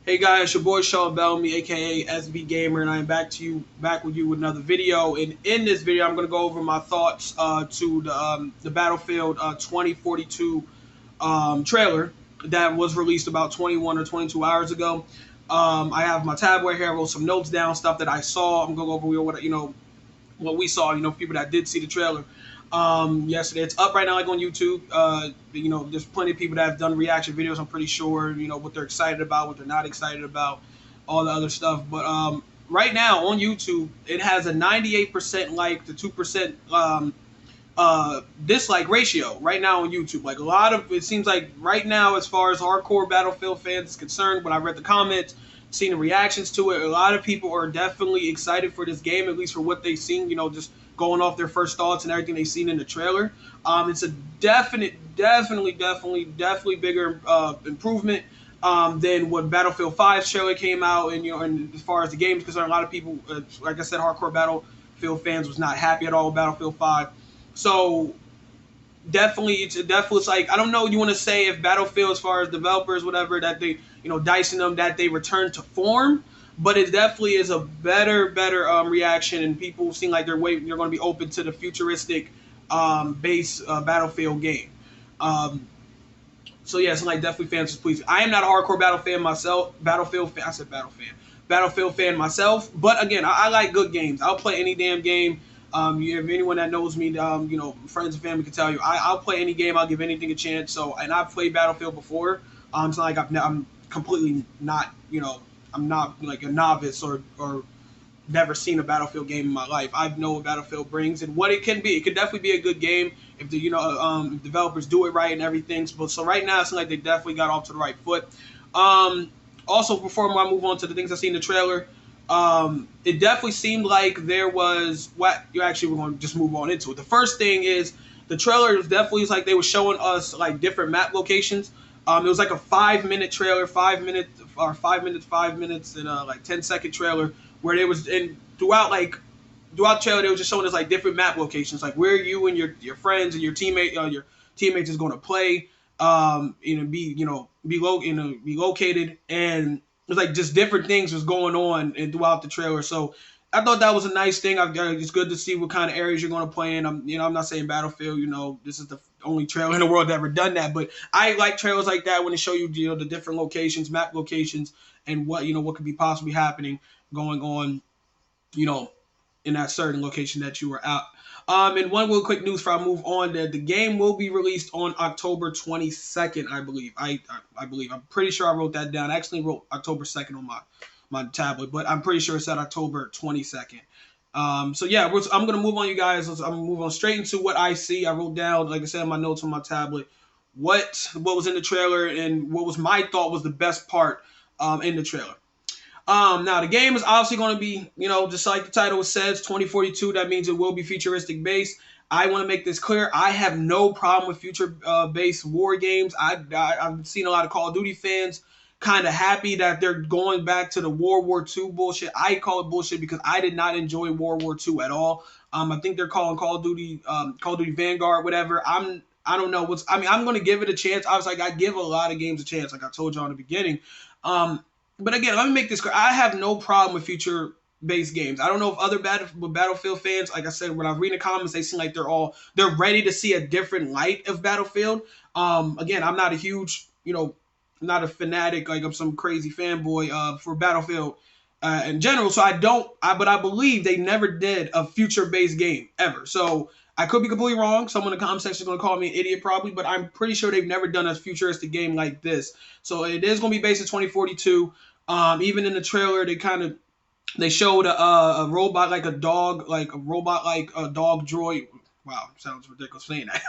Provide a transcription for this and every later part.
Hey guys, it's your boy Sean Bellamy, aka SB Gamer, and I am back with you with another video. And in this video, I'm going to go over my thoughts to the Battlefield 2042 trailer that was released about 21 or 22 hours ago. I have my tab right here. I wrote some notes down, stuff that I saw. I'm going to go over what we saw, people that did see the trailer yesterday. It's up right now, like on YouTube. There's plenty of people that have done reaction videos. I'm pretty sure, what they're excited about, what they're not excited about, all the other stuff. But right now on YouTube, it has a 98% like to 2% dislike ratio right now on YouTube. Like it seems like right now, as far as hardcore Battlefield fans is concerned, when I read the comments, seen the reactions to it, a lot of people are definitely excited for this game, at least for what they've seen. Just going off their first thoughts and everything they've seen in the trailer. It's a definitely bigger improvement than when Battlefield 5's trailer came out. And as far as the game is concerned, a lot of people, like I said, hardcore Battlefield fans was not happy at all with Battlefield 5. So it's like, I don't know, you want to say if Battlefield, as far as developers, whatever, that they, dicing them, that they return to form, but it definitely is a better reaction, and people seem like they're going to be open to the futuristic base Battlefield game. So yeah, it's like definitely fans was pleased. I am not a hardcore Battlefield fan myself, but again, I like good games. I'll play any damn game. If anyone that knows me, friends and family can tell you, I'll play any game. I'll give anything a chance. So, and I've played Battlefield before. It's not like I'm completely not, I'm not like a novice or never seen a Battlefield game in my life. I know what Battlefield brings and what it can be. It could definitely be a good game if the if developers do it right and everything. But so right now, it's like they definitely got off to the right foot. Also, before I move on to the things I see in the trailer, it definitely seemed like there was what you actually were going to just move on into it. The first thing is the trailer was definitely like they were showing us like different map locations. It was like a 5-minute trailer, 5 minutes, and like 10-second trailer where there was throughout the trailer they were just showing us like different map locations, like where you and your friends and your teammates is going to play, be located, and it was like just different things was going on and throughout the trailer. So I thought that was a nice thing. It's good to see what kind of areas you're going to play in. I'm not saying Battlefield, this is the only trailer in the world that ever done that, but I like trailers like that when they show you, the different locations, map locations, and what could be possibly happening going on, you know, in that certain location that you were at. And one real quick news before I move on, that the game will be released on October 22nd, I believe. I believe. I'm pretty sure I wrote that down. I actually wrote October 2nd on my tablet, but I'm pretty sure it's at October 22nd. So yeah, I'm gonna move on, you guys. I'm gonna move on straight into what I see. I wrote down, like I said, in my notes on my tablet, what was in the trailer and what was my thought was the best part in the trailer. Now the game is obviously going to be, just like the title says, 2042. That means it will be futuristic based. I want to make this clear. I have no problem with future based war games. I've seen a lot of Call of Duty fans kind of happy that they're going back to the World War II bullshit. I call it bullshit because I did not enjoy World War II at all. I think they're calling Call of Duty Vanguard, whatever. I don't know I'm going to give it a chance. I was like, I give a lot of games a chance, like I told you in the beginning. But again, let me make this clear. I have no problem with future-based games. I don't know if other Battlefield fans, like I said, when I read the comments, they seem like they're ready to see a different light of Battlefield. Again, I'm not a huge, not a fanatic, like I'm some crazy fanboy for Battlefield in general. So but I believe they never did a future-based game ever. So I could be completely wrong. Someone in the comment section is going to call me an idiot probably, but I'm pretty sure they've never done a futuristic game like this. So it is going to be based in 2042. Even in the trailer, they showed a robot like a dog, like a robot like a dog droid. Wow, sounds ridiculous saying that.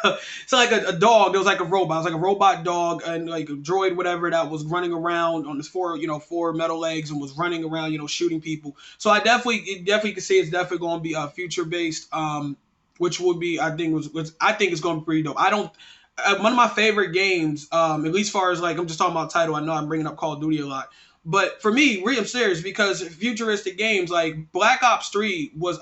So like a dog, there was like a robot. It was like a robot dog and like a droid, whatever, that was running around on his four metal legs and was running around, shooting people. So I definitely can see it's definitely going to be future based. Which would be, I think it's going to be pretty dope. I don't. One of my favorite games, at least far as like I'm just talking about title. I know I'm bringing up Call of Duty a lot, but for me, really, I'm serious because futuristic games like Black Ops 3 was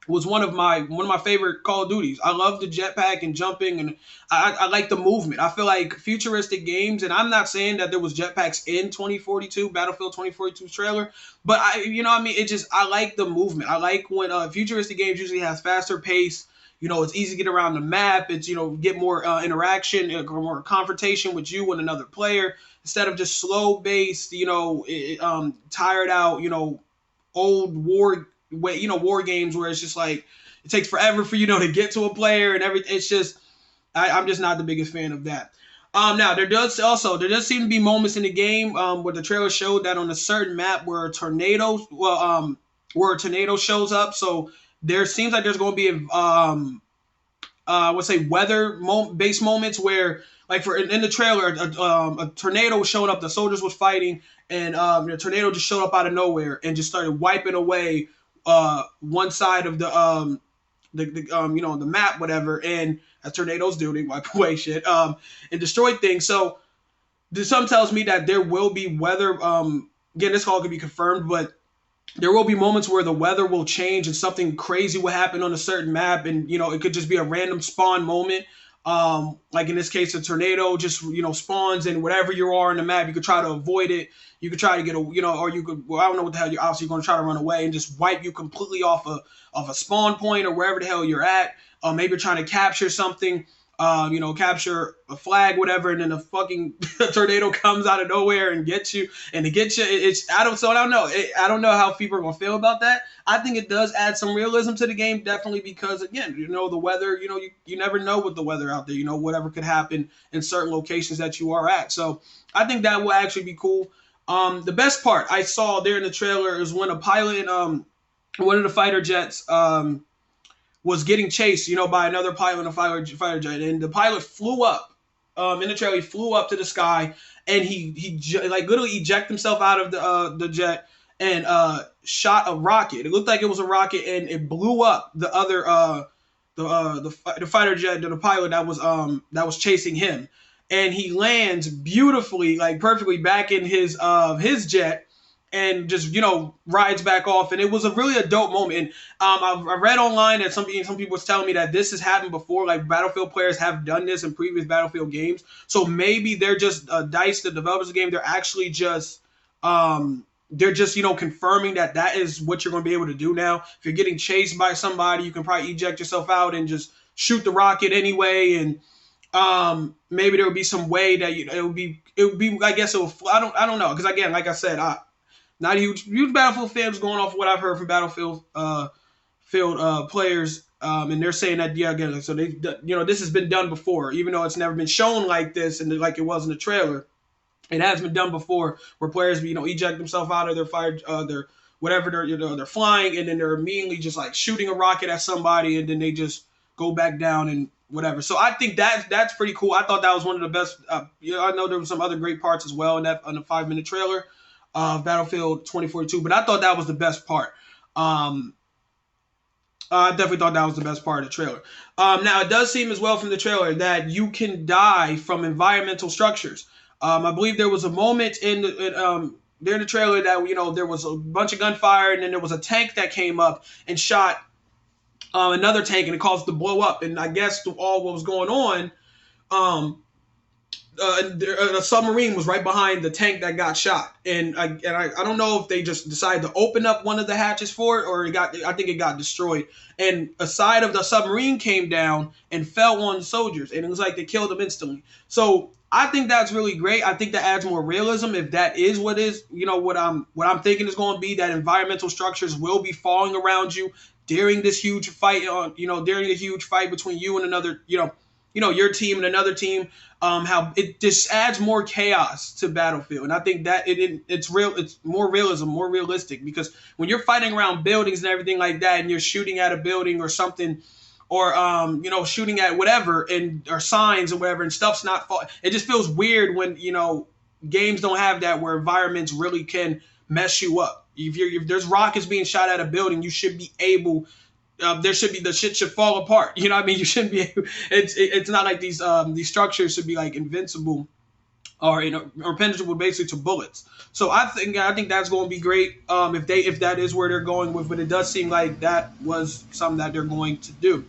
was one of my favorite Call of Duties. I love the jetpack and jumping, and I like the movement. I feel like futuristic games, and I'm not saying that there was jetpacks in 2042 Battlefield 2042 trailer, but I mean, it just I like the movement. I like when futuristic games usually has faster pace. It's easy to get around the map. It's get more interaction, more confrontation with you and another player instead of just slow based. Tired out. Old war games where it's just like it takes forever for to get to a player and everything. It's just I'm just not the biggest fan of that. Now there does seem to be moments in the game where the trailer showed that on a certain map where a tornado shows up. So there seems like there's going to be let's say based moments where like for in the trailer a tornado was showing up, the soldiers was fighting, and the tornado just showed up out of nowhere and just started wiping away one side of the map, whatever, and as tornadoes do, they wipe away shit and destroy things. So some tells me that there will be weather. Again, this all could be confirmed, but there will be moments where the weather will change and something crazy will happen on a certain map, and it could just be a random spawn moment. Like in this case, a tornado just spawns, and whatever you are on the map, you could try to avoid it. You could try to get or you could. Well, I don't know what the hell you're obviously going to try to run away and just wipe you completely off a spawn point or wherever the hell you're at. Maybe you're trying to capture something. Capture a flag, whatever, and then a fucking tornado comes out of nowhere and gets you. And to get you, I don't know. I don't know how people are gonna feel about that. I think it does add some realism to the game, definitely, because again, the weather. You never know with the weather out there. Whatever could happen in certain locations that you are at. So I think that will actually be cool. The best part I saw there in the trailer is when a pilot, one of the fighter jets, was getting chased, by another pilot in a fighter jet, and the pilot flew up. In the trailer, he flew up to the sky, and he like literally ejected himself out of the jet and shot a rocket. It looked like it was a rocket, and it blew up the other the fighter jet, the pilot that was chasing him, and he lands beautifully, like perfectly, back in his jet, and just rides back off, and it was really a dope moment. And I read online that some people was telling me that this has happened before, like Battlefield players have done this in previous Battlefield games. So maybe they're just DICE, the developers of the game, they're actually just confirming that is what you're going to be able to do now. If you're getting chased by somebody, you can probably eject yourself out and just shoot the rocket anyway, and maybe there would be some way that it would be. I guess it will. I don't know, because again, like I said, not a huge Battlefield fans going off what I've heard from Battlefield players, and they're saying that again. So this has been done before, even though it's never been shown like this and like it was in the trailer. It has been done before, where players eject themselves out of their fire, their whatever they're flying, and then they're immediately just like shooting a rocket at somebody, and then they just go back down and whatever. So I think that's pretty cool. I thought that was one of the best. I know there were some other great parts as well in the 5-minute trailer of Battlefield 2042, but I thought that was the best part. I definitely thought that was the best part of the trailer. Now, it does seem as well from the trailer that you can die from environmental structures. I believe there was a moment during the trailer that there was a bunch of gunfire, and then there was a tank that came up and shot another tank, and it caused it to blow up. And I guess through all what was going on, a submarine was right behind the tank that got shot, and I don't know if they just decided to open up one of the hatches for it, or I think it got destroyed, and a side of the submarine came down and fell on the soldiers, and it was like they killed them instantly. So I think that's really great. I think that adds more realism if that is what I'm thinking is going to be, that environmental structures will be falling around you during this huge fight during the huge fight between you and another your team and another team. How it just adds more chaos to Battlefield, and I think that it's more realism, more realistic, because when you're fighting around buildings and everything like that, and you're shooting at a building or something, or shooting at whatever or signs or whatever, and stuff's not it just feels weird when games don't have that, where environments really can mess you up. If there's rockets being shot at a building, you should be able. The shit should fall apart. You know what I mean? You shouldn't be. It's not like these structures should be like invincible. or or penetrable basically to bullets. So I think that's going to be great if that is where they're going with. But it does seem like that was something that they're going to do.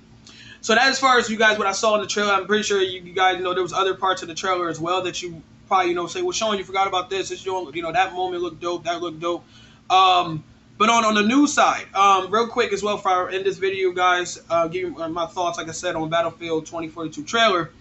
So that as far as you guys what I saw in the trailer, I'm pretty sure you guys know there was other parts of the trailer as well that you probably say, well, Sean, you forgot about this. This that moment looked dope. That looked dope. But on the news side, real quick as well, for I end this video, guys, give you my thoughts, like I said, on Battlefield 2042 trailer.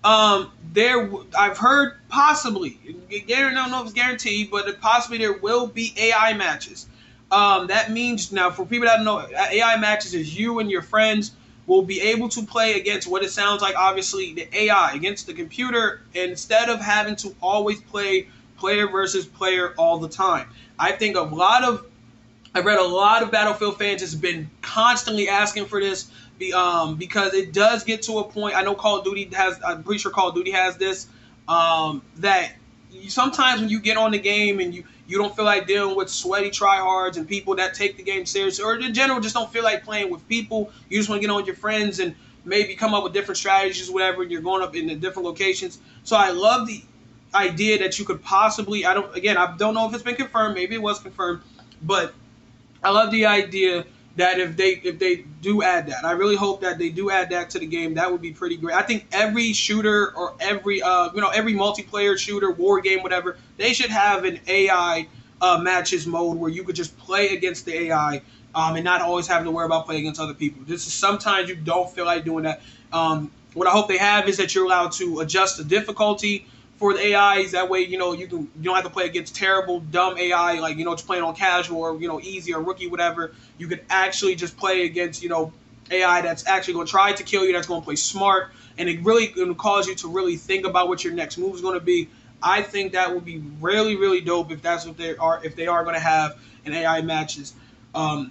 I've heard possibly, I don't know if it's guaranteed, but possibly there will be AI matches. That means now for people that don't know, AI matches is you and your friends will be able to play against what it sounds like, obviously the AI against the computer, instead of having to always play player versus player all the time. I think I've read a lot of Battlefield fans has been constantly asking for this because it does get to a point. I know Call of Duty has. I'm pretty sure Call of Duty has this. That sometimes when you get on the game and you don't feel like dealing with sweaty tryhards and people that take the game seriously, or in general just don't feel like playing with people. You just want to get on with your friends and maybe come up with different strategies, whatever. And you're going up in the different locations. So I love the idea that you could possibly. I don't know if it's been confirmed. Maybe it was confirmed, but I love the idea that if they do add that, I really hope that they do add that to the game. That would be pretty great. I think every shooter or every every multiplayer shooter, war game, whatever, they should have an AI matches mode where you could just play against the AI and not always having to worry about playing against other people. This is sometimes you don't feel like doing that. What I hope they have is that you're allowed to adjust the difficulty for the AIs. That way, you don't have to play against terrible, dumb AI, like, just playing on casual or, easy or rookie, whatever. You could actually just play against, AI that's actually going to try to kill you, that's going to play smart, and it really going to cause you to really think about what your next move is going to be. I think that would be really, really dope if that's what if they are going to have an AI matches, a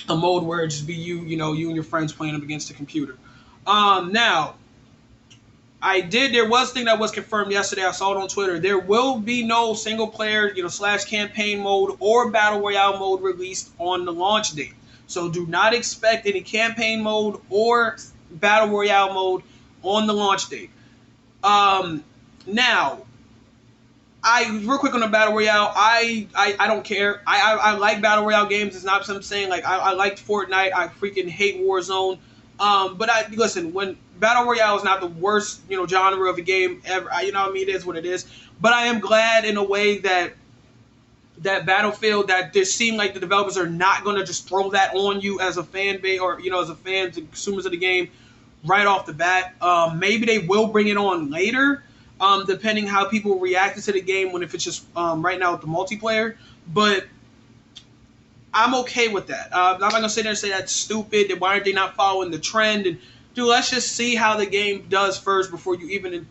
mode where it just be you and your friends playing up against the computer. Now, there was a thing that was confirmed yesterday. I saw it on Twitter. There will be no single player, / campaign mode or battle royale mode released on the launch date. So do not expect any campaign mode or battle royale mode on the launch date. Now, real quick on the battle royale, I don't care. I like battle royale games. It's not something I'm saying. Like I liked Fortnite. I freaking hate Warzone. But listen, when Battle Royale is not the worst, genre of a game ever. It is what it is. But I am glad in a way that Battlefield, that there seemed like the developers are not going to just throw that on you as a fan base or, as a fan, to consumers of the game right off the bat. Maybe they will bring it on later, depending how people reacted to the game if it's just right now with the multiplayer. But I'm okay with that. I'm not going to sit there and say that's stupid. Why aren't they not following the trend? And dude, let's just see how the game does first before you even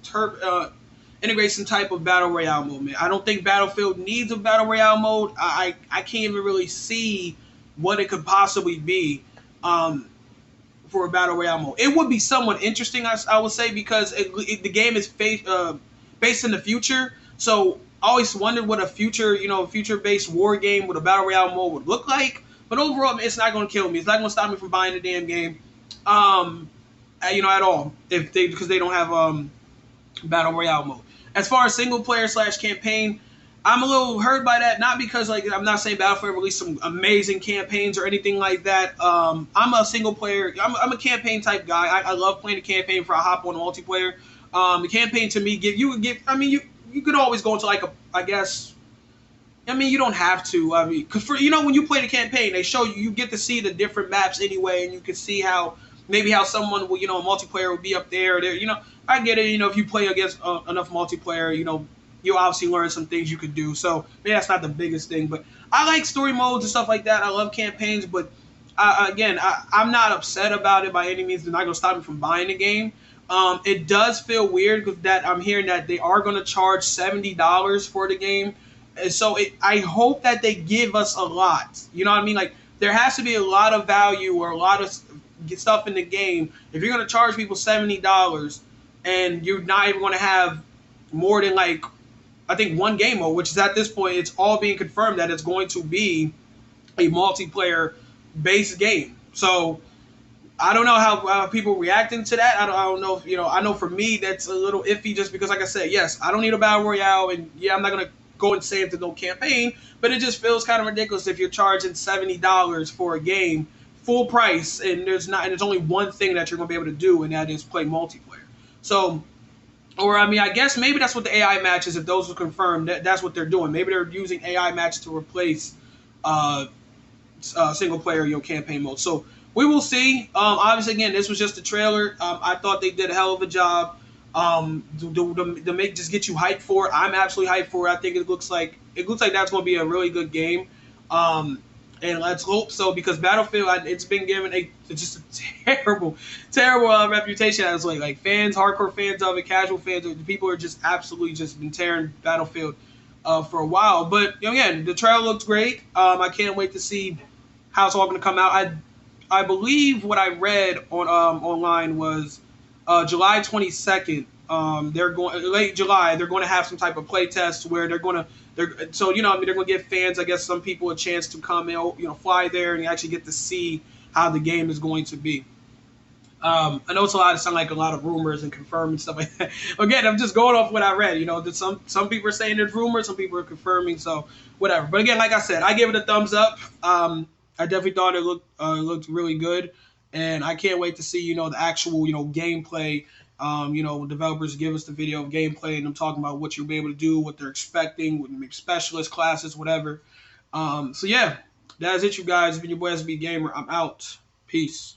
integrate some type of battle royale movement. I don't think Battlefield needs a battle royale mode. I can't even really see what it could possibly be for a battle royale mode. It would be somewhat interesting, I would say, because the game is based in the future. So I always wondered what a future-based war game with a battle royale mode would look like. But overall, it's not going to kill me. It's not going to stop me from buying the damn game. At all, because they don't have battle royale mode. As far as single player / campaign, I'm a little hurt by that. Not because I'm not saying Battlefield released some amazing campaigns or anything like that. I'm a single player. I'm a campaign type guy. I love playing the campaign before I hop on the multiplayer. The campaign to me you could always go into you don't have to. Because when you play the campaign, they show you get to see the different maps anyway, and you can see how someone will, a multiplayer will be up there. I get it. If you play against enough multiplayer, you'll obviously learn some things you could do. So maybe that's not the biggest thing, but I like story modes and stuff like that. I love campaigns, but I'm not upset about it by any means. They're not going to stop me from buying the game. It does feel weird because that I'm hearing that they are going to charge $70 for the game. And so I hope that they give us a lot. You know what I mean? Like, there has to be a lot of value or a lot of stuff in the game. If you're going to charge people $70 and you're not even going to have more than I think one game mode, which is at this point, it's all being confirmed that it's going to be a multiplayer based game. So I don't know how people reacting to that. I don't know if, I know for me that's a little iffy just because, like I said, yes, I don't need a battle royale, and yeah, I'm not gonna go and say if there's no campaign, but it just feels kind of ridiculous if you're charging $70 for a game full price, and there's only one thing that you're gonna be able to do, and that is play multiplayer. So, or I mean, I guess maybe that's what the AI matches, if those are confirmed, that's what they're doing. Maybe they're using AI matches to replace uh, single player campaign mode. So we will see. Obviously, again, this was just a trailer. I thought they did a hell of a job. To make just get you hyped for it. I'm absolutely hyped for it. I think it looks like that's going to be a really good game. Um, and let's hope so, because Battlefield, it's been given just a terrible reputation as like fans, hardcore fans of it, casual fans. People are just absolutely just been tearing Battlefield for a while. But again, the trailer looks great. I can't wait to see how it's all going to come out. I believe what I read on online was July 22nd. They're going late July. They're going to have some type of play test where they're going to I mean, they're going to give fans, I guess, some people a chance to come in, fly there and actually get to see how the game is going to be. I know it's sound like a lot of rumors and confirmed and stuff like that. Again, I'm just going off what I read. That some people are saying there's rumors, some people are confirming, so whatever. But again, like I said, I give it a thumbs up. I definitely thought it looked really good, and I can't wait to see the actual gameplay. Developers give us the video of gameplay and them talking about what you'll be able to do, what they're expecting, with maybe specialist classes, whatever. So yeah, that's it, you guys. It's been your boy SB Gamer. I'm out. Peace.